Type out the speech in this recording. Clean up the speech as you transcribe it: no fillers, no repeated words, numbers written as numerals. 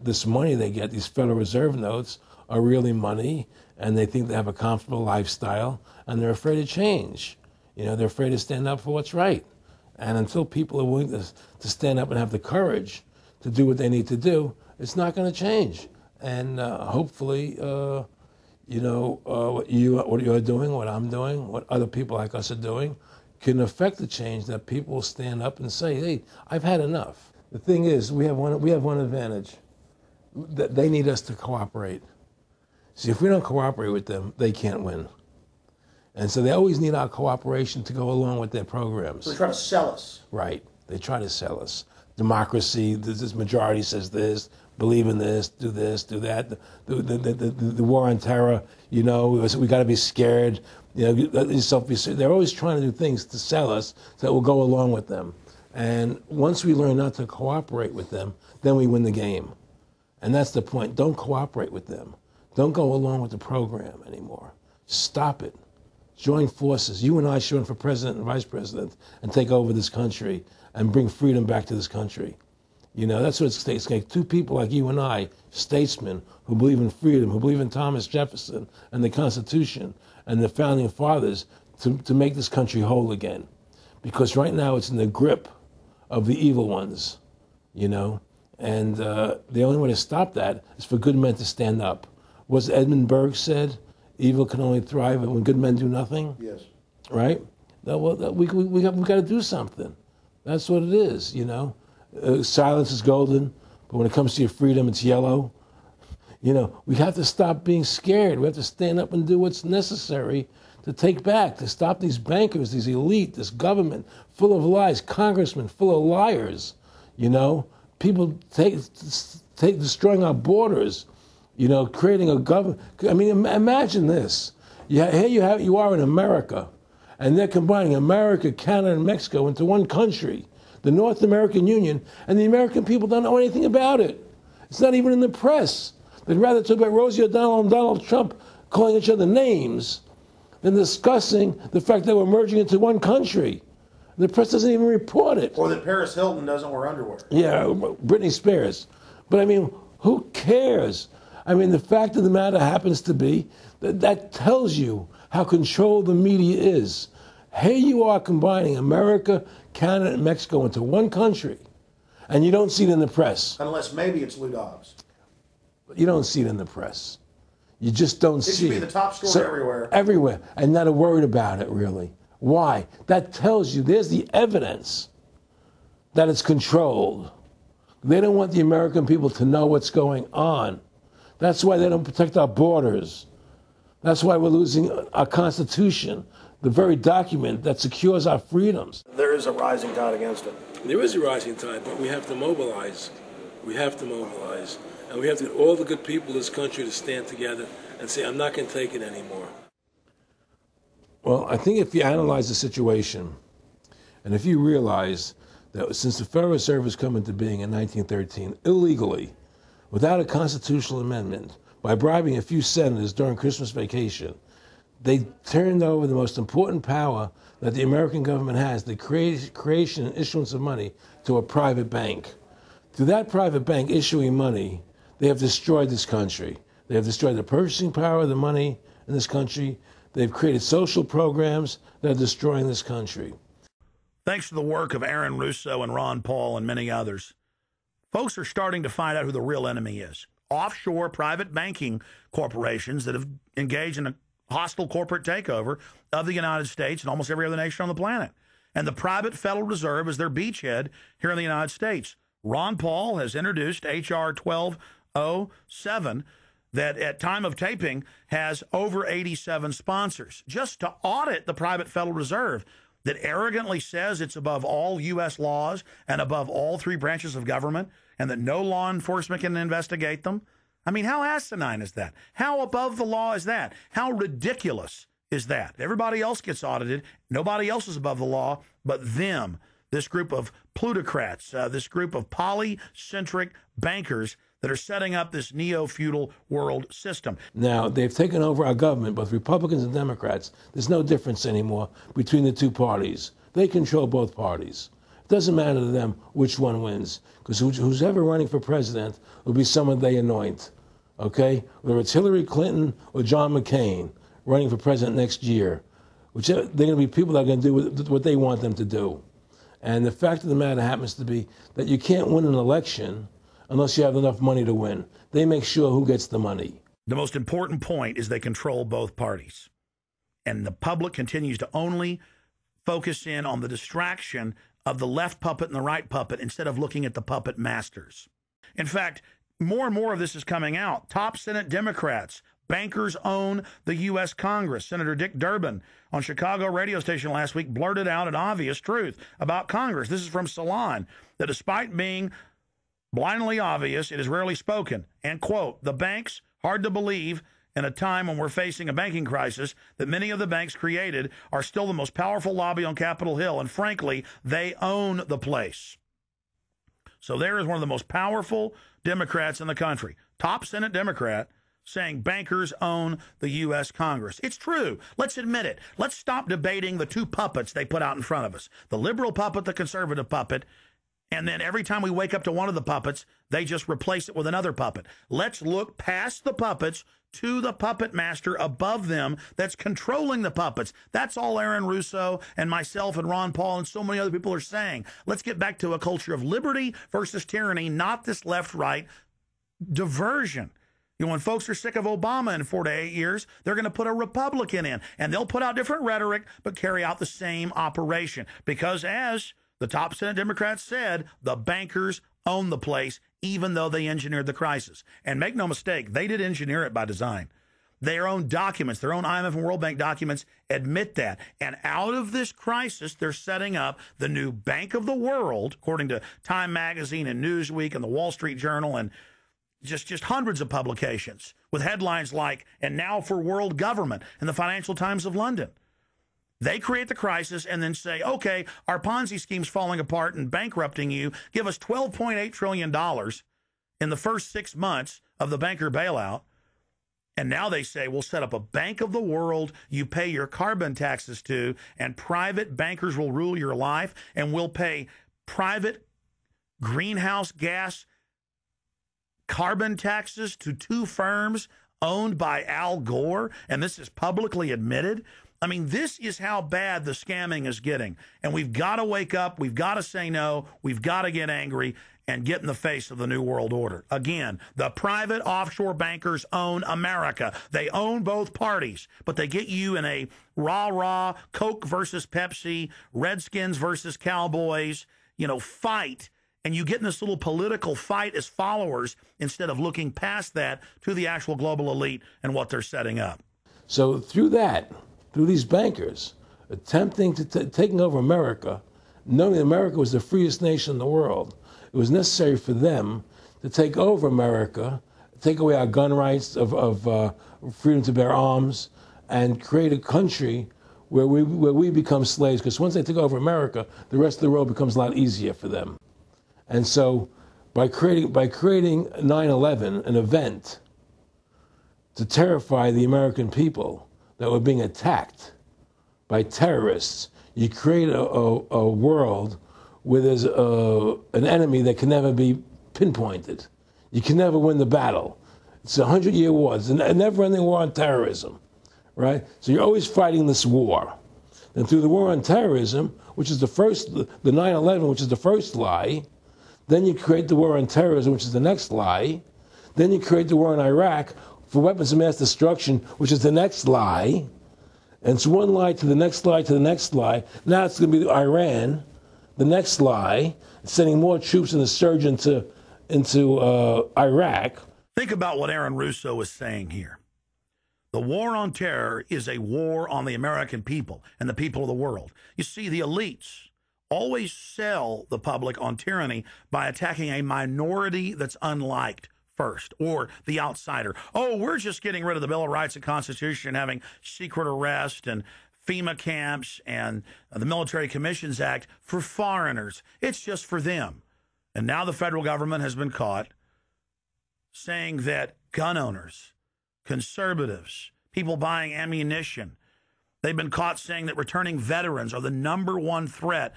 that this money they get, these Federal Reserve notes, are really money, and they think they have a comfortable lifestyle, and they're afraid of change. You know, they're afraid to stand up for what's right. And until people are willing to stand up and have the courage to do what they need to do, it's not going to change. And hopefully, you know, what you're doing, what I'm doing, what other people like us are doing, can affect the change that people will stand up and say, hey, I've had enough. The thing is, we have one advantage, that they need us to cooperate. See, if we don't cooperate with them, they can't win. And so they always need our cooperation to go along with their programs. So they try to sell us. Right. They try to sell us. Democracy, this majority says this, believe in this, do that. The war on terror, you know, we got to be scared. You know, they're always trying to do things to sell us so that we'll go along with them. And once we learn not to cooperate with them, then we win the game. And that's the point. Don't cooperate with them. Don't go along with the program anymore. Stop it. Join forces. You and I should run for president and vice president and take over this country and bring freedom back to this country. You know, that's what it's going to take. Two people like you and I, statesmen who believe in freedom, who believe in Thomas Jefferson and the Constitution and the founding fathers to make this country whole again. Because right now it's in the grip of the evil ones, you know. And the only way to stop that is for good men to stand up. What Edmund Burke said, evil can only thrive when good men do nothing. Yes. Right? We got to do something. That's what it is, you know. Silence is golden, but when it comes to your freedom, it's yellow. You know, we have to stop being scared. We have to stand up and do what's necessary to take back, to stop these bankers, these elite, this government full of lies, congressmen full of liars, you know. People destroying our borders, you know, creating a government. I mean, imagine this. Here you are in America, and they're combining America, Canada, and Mexico into one country, the North American Union, and the American people don't know anything about it. It's not even in the press. They'd rather talk about Rosie O'Donnell and Donald Trump calling each other names than discussing the fact that we're merging into one country. The press doesn't even report it. Or that Paris Hilton doesn't wear underwear. Yeah, Britney Spears. But I mean, who cares? I mean, the fact of the matter happens to be that tells you how controlled the media is. Here you are combining America, Canada, and Mexico into one country, and you don't see it in the press. Unless maybe it's Lou Dobbs. You don't see it in the press. You just don't see it. It should be the top story everywhere. Everywhere, and not a word about it, really. Why? That tells you there's the evidence that it's controlled. They don't want the American people to know what's going on. That's why they don't protect our borders. That's why we're losing our Constitution, the very document that secures our freedoms. There is a rising tide against it. There is a rising tide, but we have to mobilize. We have to mobilize. And we have to get all the good people in this country to stand together and say, I'm not going to take it anymore. Well, I think if you analyze the situation, and if you realize that since the Federal Reserve has come into being in 1913, illegally, without a constitutional amendment, by bribing a few senators during Christmas vacation, they turned over the most important power that the American government has, the creation and issuance of money, to a private bank. Through that private bank issuing money, they have destroyed this country. They have destroyed the purchasing power of the money in this country. They've created social programs that are destroying this country. Thanks to the work of Aaron Russo and Ron Paul and many others, folks are starting to find out who the real enemy is. Offshore private banking corporations that have engaged in a hostile corporate takeover of the United States and almost every other nation on the planet. And the private Federal Reserve is their beachhead here in the United States. Ron Paul has introduced H.R. 1207 that at time of taping has over 87 sponsors just to audit the private Federal Reserve that arrogantly says it's above all U.S. laws and above all three branches of government and that no law enforcement can investigate them. I mean, how asinine is that? How above the law is that? How ridiculous is that? Everybody else gets audited. Nobody else is above the law but them, this group of plutocrats, this group of polycentric bankers that are setting up this neo-feudal world system. Now, they've taken over our government, both Republicans and Democrats. There's no difference anymore between the two parties. They control both parties. Doesn't matter to them which one wins, because who's ever running for president will be someone they anoint, okay? Whether it's Hillary Clinton or John McCain running for president next year, they're going to be people that are going to do what they want them to do. And the fact of the matter happens to be that you can't win an election unless you have enough money to win. They make sure who gets the money. The most important point is they control both parties. And the public continues to only focus in on the distraction of the left puppet and the right puppet instead of looking at the puppet masters. In fact, more and more of this is coming out. Top Senate Democrats, bankers own the U.S. Congress. Senator Dick Durbin on Chicago radio station last week blurted out an obvious truth about Congress. This is from Salon, that despite being blindly obvious, it is rarely spoken. And, quote, the banks, hard to believe, in a time when we're facing a banking crisis that many of the banks created, are still the most powerful lobby on Capitol Hill. And frankly, they own the place. So there is one of the most powerful Democrats in the country, top Senate Democrat, saying bankers own the U.S. Congress. It's true. Let's admit it. Let's stop debating the two puppets they put out in front of us, the liberal puppet, the conservative puppet. And then every time we wake up to one of the puppets, they just replace it with another puppet. Let's look past the puppets to the puppet master above them that's controlling the puppets. That's all Aaron Russo and myself and Ron Paul and so many other people are saying. Let's get back to a culture of liberty versus tyranny, not this left-right diversion. You know, when folks are sick of Obama in 4 to 8 years, they're going to put a Republican in, and they'll put out different rhetoric, but carry out the same operation. Because as the top Senate Democrats said, the bankers own the place, even though they engineered the crisis. And make no mistake, they did engineer it by design. Their own documents, their own IMF and World Bank documents admit that. And out of this crisis, they're setting up the new Bank of the World, according to Time Magazine and Newsweek and the Wall Street Journal and just hundreds of publications with headlines like, and now for world government in the Financial Times of London. They create the crisis and then say, okay, our Ponzi scheme's falling apart and bankrupting you. Give us $12.8 trillion in the first 6 months of the banker bailout. And now they say, we'll set up a Bank of the World you pay your carbon taxes to, and private bankers will rule your life, and we'll pay private greenhouse gas carbon taxes to two firms owned by Al Gore, and this is publicly admitted. I mean, this is how bad the scamming is getting. And we've got to wake up. We've got to say no. We've got to get angry and get in the face of the New World Order. Again, the private offshore bankers own America. They own both parties, but they get you in a rah-rah, Coke versus Pepsi, Redskins versus Cowboys, fight. And you get in this little political fight as followers instead of looking past that to the actual global elite and what they're setting up. So through these bankers attempting to taking over America, knowing that America was the freest nation in the world, it was necessary for them to take over America, take away our gun rights of freedom to bear arms, and create a country where we become slaves. Because once they take over America, the rest of the world becomes a lot easier for them. And so by creating 9/11, an event to terrify the American people that were being attacked by terrorists, you create a world where there's an enemy that can never be pinpointed. You can never win the battle. It's a 100-year war. It's a never-ending war on terrorism, right? So you're always fighting this war. And through the war on terrorism, which is the 9/11, which is the first lie, then you create the war on terrorism, which is the next lie. Then you create the war in Iraq for weapons of mass destruction, which is the next lie. And it's one lie to the next lie to the next lie. Now it's going to be Iran, the next lie, sending more troops and a surge into Iraq. Think about what Aaron Russo is saying here. The war on terror is a war on the American people and the people of the world. You see, the elites always sell the public on tyranny by attacking a minority that's unliked first, or the outsider. Oh, we're just getting rid of the Bill of Rights and Constitution, having secret arrest and FEMA camps and the Military Commissions Act for foreigners. It's just for them. And now the federal government has been caught saying that gun owners, conservatives, people buying ammunition, they've been caught saying that returning veterans are the #1 threat